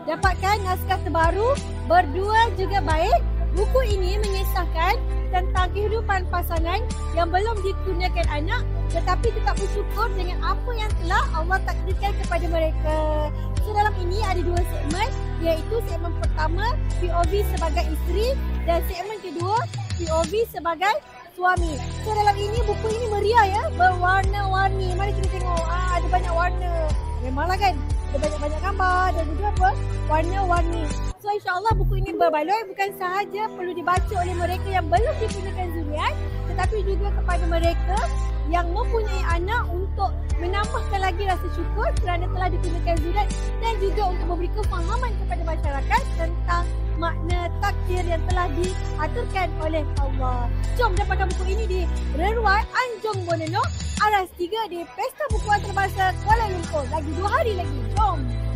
Dapatkan naskah terbaru, Berdua Juga Baik. Buku ini mengisahkan tentang kehidupan pasangan yang belum dikurniakan anak tetapi tetap bersyukur dengan apa yang telah Allah takdirkan kepada mereka. So dalam ini ada 2 segmen, iaitu segmen pertama POV sebagai isteri dan segmen kedua POV sebagai suami. So dalam ini buku ini meriah ya, berwarna-warni. Mari kita tengok. Ada banyak warna. Memanglah kan, ada banyak-banyak gambar dan juga apa? Warna-warni. So insyaAllah buku ini berbaloi bukan sahaja perlu dibaca oleh mereka yang belum dikurniakan zuriat, tetapi juga kepada mereka yang mempunyai anak untuk menambahkan lagi rasa syukur kerana telah dikurniakan zuriat dan juga untuk memberi kefahaman kepada masyarakat tentang makna takdir yang telah diaturkan oleh Allah. Jom dapatkan buku ini di Reruai Anjong Boneno, Aras 3 di Pesta Buku Antarabangsa Kuala Lumpur. Lagi 2 hari lagi. Jom!